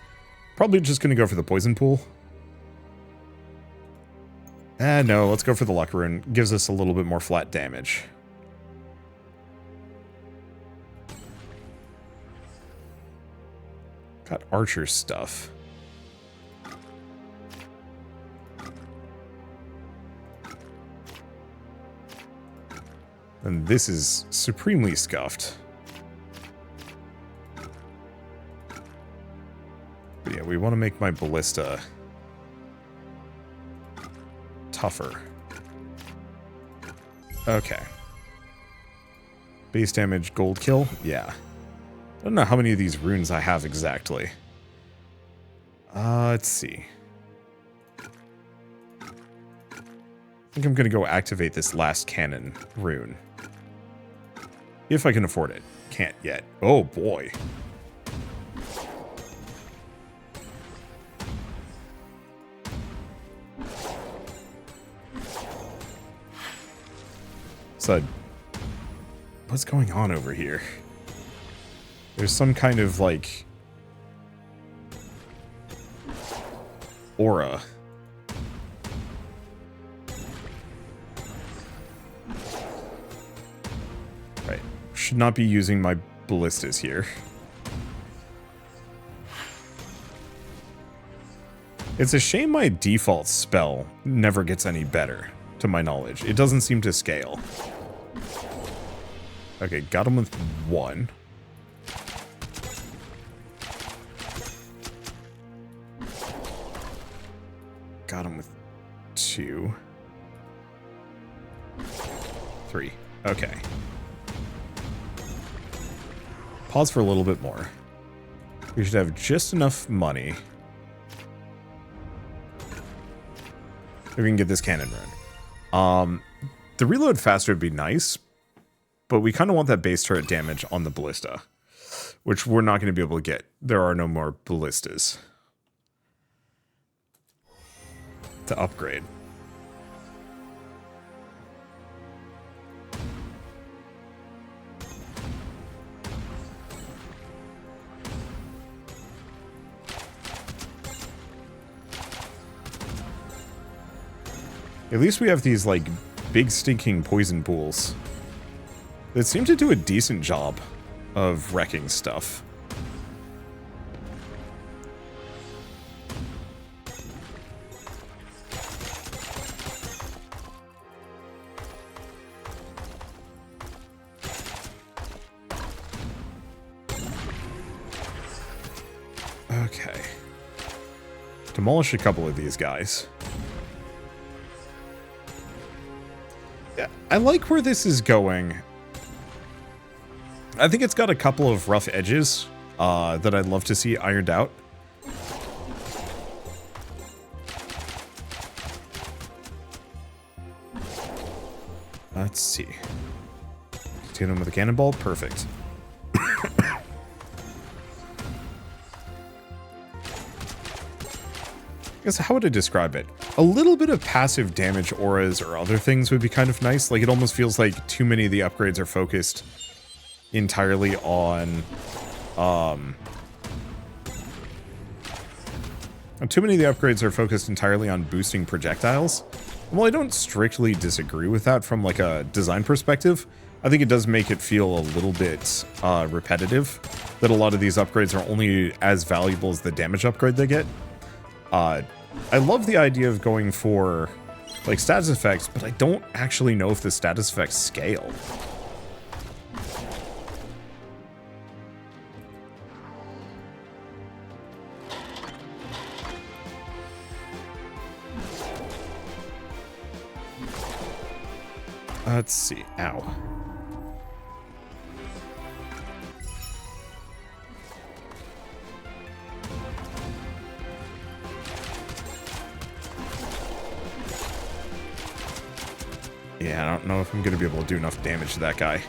Probably just going to go for the poison pool. No, let's go for the luck rune. Gives us a little bit more flat damage. Got archer stuff. And this is supremely scuffed. But yeah, we want to make my ballista tougher. Okay. Base damage, gold kill? Yeah. I don't know how many of these runes I have exactly. Let's see. I think I'm gonna go activate this last cannon rune. If I can afford it. Can't yet. Oh boy. So, what's going on over here? There's some kind of, like, aura. Right. Should not be using my ballistas here. It's a shame my default spell never gets any better, to my knowledge. It doesn't seem to scale. Okay, got him with one. Got him with 2. 3. Okay. Pause for a little bit more. We should have just enough money. We can get this cannon run. The reload faster would be nice, but we kind of want that base turret damage on the ballista, which we're not going to be able to get. There are no more ballistas to upgrade. At least we have these, like, big stinking poison pools that seem to do a decent job of wrecking stuff. Okay. Demolish a couple of these guys. Yeah, I like where this is going. I think it's got a couple of rough edges that I'd love to see ironed out. Let's see. Hit him with a cannonball. Perfect. I guess how would I describe it? A little bit of passive damage auras or other things would be kind of nice. Like, it almost feels like too many of the upgrades are focused entirely on boosting projectiles. Well, I don't strictly disagree with that from like a design perspective. I think it does make it feel a little bit repetitive, that a lot of these upgrades are only as valuable as the damage upgrade they get. I love the idea of going for like status effects, but I don't actually know if the status effects scale. Let's see. Ow. Yeah, I don't know if I'm going to be able to do enough damage to that guy.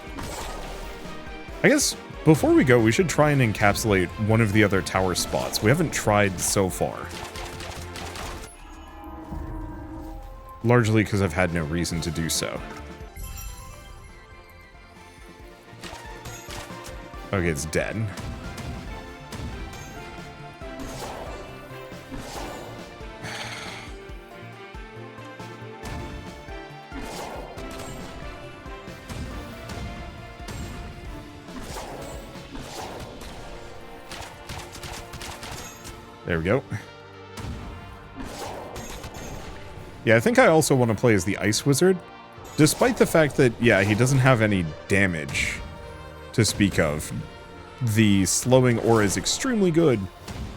I guess before we go, we should try and encapsulate one of the other tower spots. We haven't tried so far. Largely because I've had no reason to do so. Okay, it's dead. There we go. Yeah, I think I also want to play as the Ice Wizard, despite the fact that, yeah, he doesn't have any damage to speak of. The slowing aura is extremely good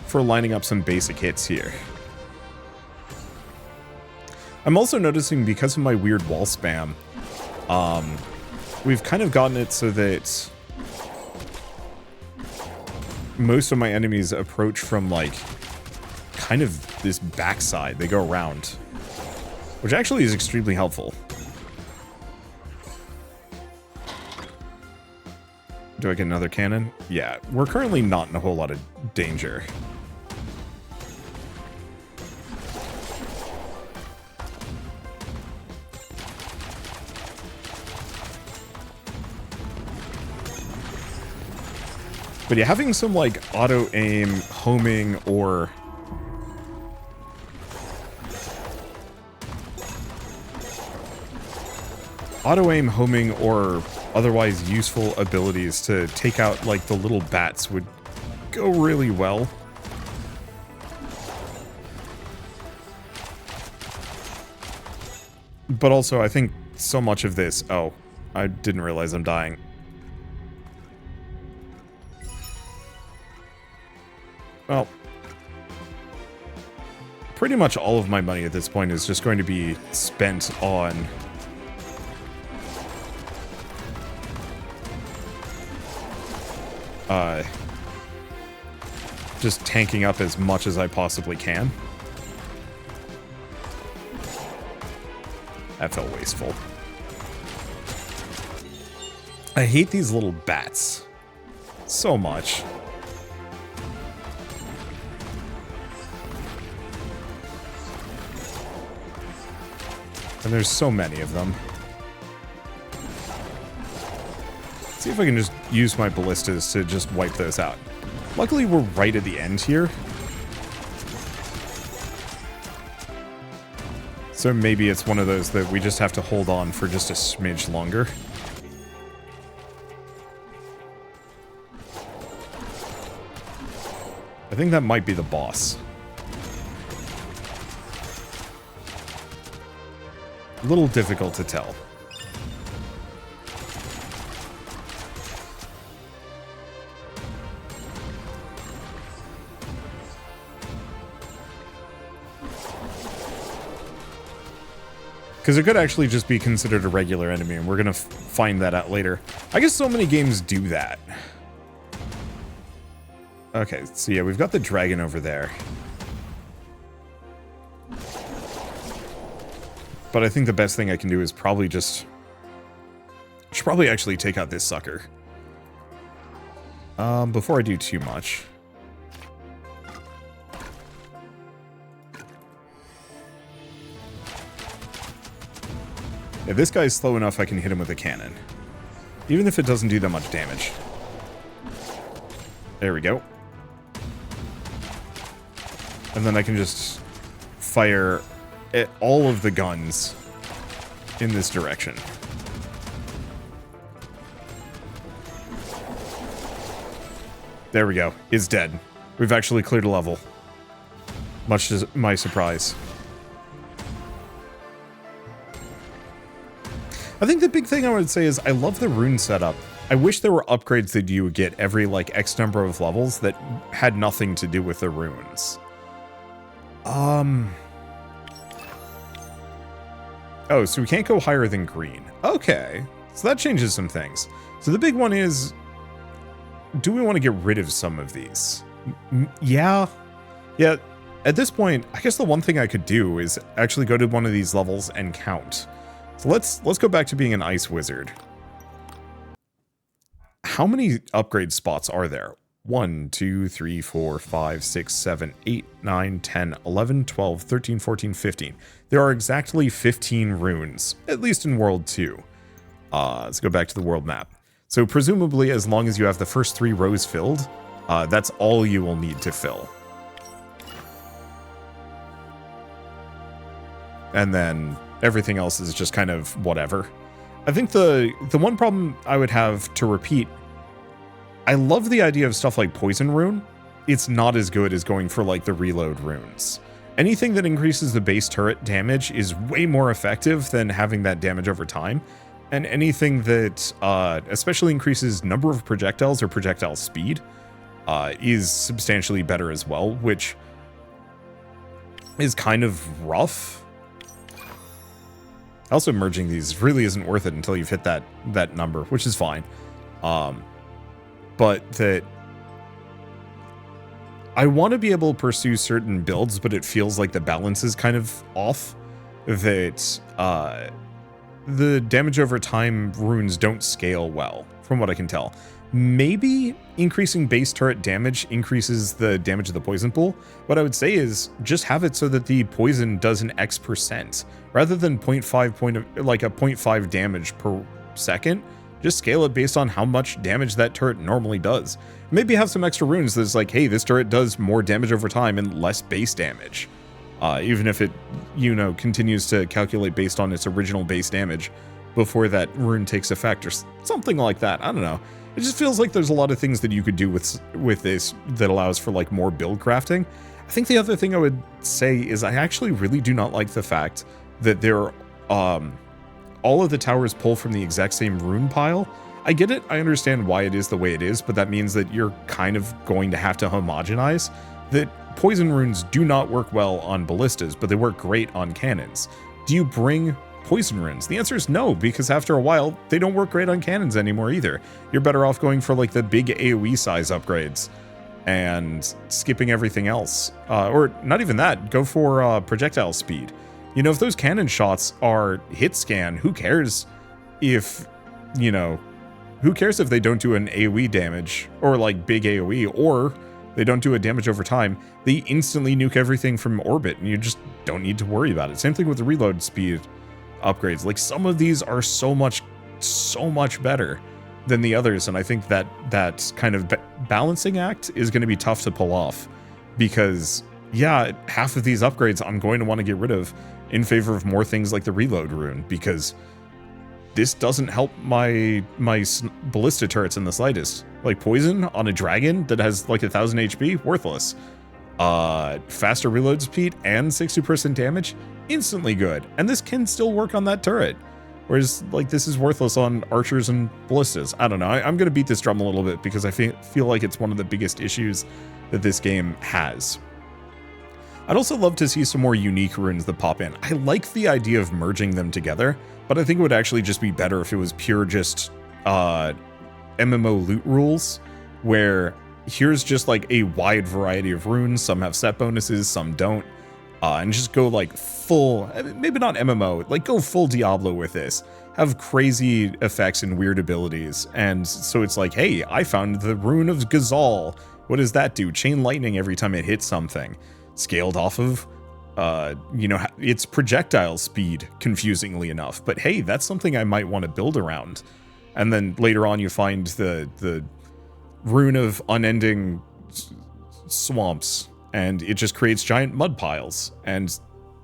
for lining up some basic hits here. I'm also noticing, because of my weird wall spam, we've kind of gotten it so that most of my enemies approach from, like, kind of this backside. They go around, which actually is extremely helpful. Do I get another cannon? Yeah, we're currently not in a whole lot of danger. But yeah, having some, like, auto-aim, homing, or auto-aim, homing, or otherwise useful abilities to take out, like, the little bats would go really well. But also, I think so much of this... Oh, I didn't realize I'm dying. Well, pretty much all of my money at this point is just going to be spent on just tanking up as much as I possibly can. That felt wasteful. I hate these little bats so much. And there's so many of them. Let's see if I can just use my ballistas to just wipe those out. Luckily, we're right at the end here. So maybe it's one of those that we just have to hold on for just a smidge longer. I think that might be the boss. A little difficult to tell. Because it could actually just be considered a regular enemy, and we're going to find that out later. I guess so many games do that. Okay, so yeah, we've got the dragon over there. But I think the best thing I can do is probably just... I should probably actually take out this sucker. Before I do too much. If this guy's slow enough, I can hit him with a cannon. Even if it doesn't do that much damage. There we go. And then I can just fire at all of the guns in this direction. There we go. It's dead. We've actually cleared a level. Much to my surprise. I think the big thing I would say is I love the rune setup. I wish there were upgrades that you would get every like X number of levels that had nothing to do with the runes. Oh, so we can't go higher than green. Okay, so that changes some things. So the big one is, do we want to get rid of some of these? Yeah. At this point, I guess the one thing I could do is actually go to one of these levels and count. So let's go back to being an ice wizard. How many upgrade spots are there? 1, 2, 3, 4, 5, 6, 7, 8, 9, 10, 11, 12, 13, 14, 15. There are exactly 15 runes, at least in World 2. Let's go back to the world map. So presumably, as long as you have the first 3 rows filled, that's all you will need to fill. And then everything else is just kind of whatever. I think the one problem I would have to repeat, I love the idea of stuff like Poison Rune. It's not as good as going for like the reload runes. Anything that increases the base turret damage is way more effective than having that damage over time. And anything that especially increases number of projectiles or projectile speed is substantially better as well, which is kind of rough. Also, merging these really isn't worth it until you've hit that number, which is fine. But that I want to be able to pursue certain builds, but it feels like the balance is kind of off. That the damage over time runes don't scale well, from what I can tell. Maybe increasing base turret damage increases the damage of the poison pool. What I would say is just have it so that the poison does an X%. Rather than 0.5 damage per second, just scale it based on how much damage that turret normally does. Maybe have some extra runes that's like, hey, this turret does more damage over time and less base damage. Even if it, continues to calculate based on its original base damage before that rune takes effect or something like that. I don't know. It just feels like there's a lot of things that you could do with this that allows for like more build crafting. I think the other thing I would say is I actually really do not like the fact that there all of the towers pull from the exact same rune pile. I get it. I understand why it is the way it is, but that means that you're kind of going to have to homogenize. That poison runes do not work well on ballistas, but they work great on cannons. Do you bring poison runes? The answer is no, because after a while, they don't work great on cannons anymore either. You're better off going for like the big AoE size upgrades and skipping everything else. Or not even that, go for projectile speed. If those cannon shots are hit scan, who cares if, who cares if they don't do an AoE damage, or like big AoE, or they don't do a damage over time. They instantly nuke everything from orbit, and you just don't need to worry about it. Same thing with the reload speed upgrades. Like, some of these are so much better than the others, and I think that kind of balancing act is going to be tough to pull off, because yeah, half of these upgrades I'm going to want to get rid of in favor of more things like the reload rune, because this doesn't help my ballista turrets in the slightest. Like, poison on a dragon that has like 1000 HP, worthless. Faster reload speed and 60% damage, instantly good. And this can still work on that turret. Whereas, like, this is worthless on archers and ballistas. I don't know. I'm going to beat this drum a little bit because I feel like it's one of the biggest issues that this game has. I'd also love to see some more unique runes that pop in. I like the idea of merging them together, but I think it would actually just be better if it was pure just MMO loot rules, where here's just like a wide variety of runes. Some have set bonuses, some don't. And just go like full, maybe not MMO, like go full Diablo with this. Have crazy effects and weird abilities. And so it's like, hey, I found the rune of Ghazal. What does that do? Chain lightning every time it hits something. Scaled off of, you know, its projectile speed, confusingly enough. But hey, that's something I might want to build around. And then later on you find the rune of unending swamps, and it just creates giant mud piles. And,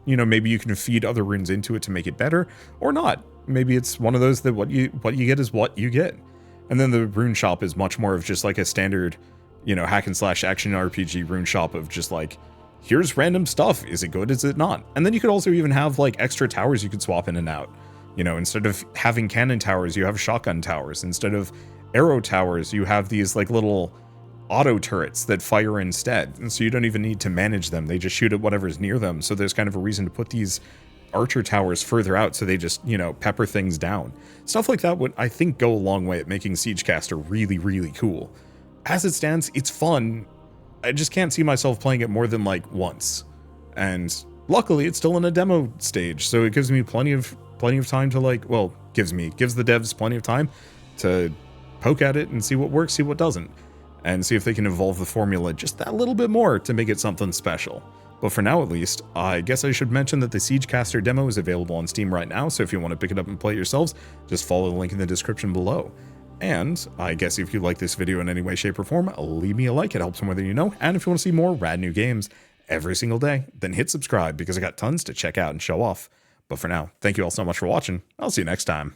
you know, maybe you can feed other runes into it to make it better, or not. Maybe it's one of those that what you get is what you get. And then the rune shop is much more of just like a standard, you know, hack and slash action RPG rune shop of just like, here's random stuff. Is it good? Is it not? And then you could also even have like extra towers you could swap in and out. You know, instead of having cannon towers, you have shotgun towers. Instead of arrow towers, you have these like little auto turrets that fire instead. And so you don't even need to manage them. They just shoot at whatever's near them. So there's kind of a reason to put these archer towers further out so they just, you know, pepper things down. Stuff like that would, I think, go a long way at making Siegecaster really, really cool. As it stands, it's fun. I just can't see myself playing it more than like once. And luckily it's still in a demo stage, so it gives me plenty of time to like, well, gives the devs plenty of time to poke at it and see what works, see what doesn't, and see if they can evolve the formula just that little bit more to make it something special. But for now, at least, I guess I should mention that the Siegecaster demo is available on Steam right now, so if you want to pick it up and play it yourselves, just follow the link in the description below. And I guess if you like this video in any way, shape, or form, leave me a like. It helps more than you know. And if you want to see more rad new games every single day, then hit subscribe, because I got tons to check out and show off. But for now, thank you all so much for watching. I'll see you next time.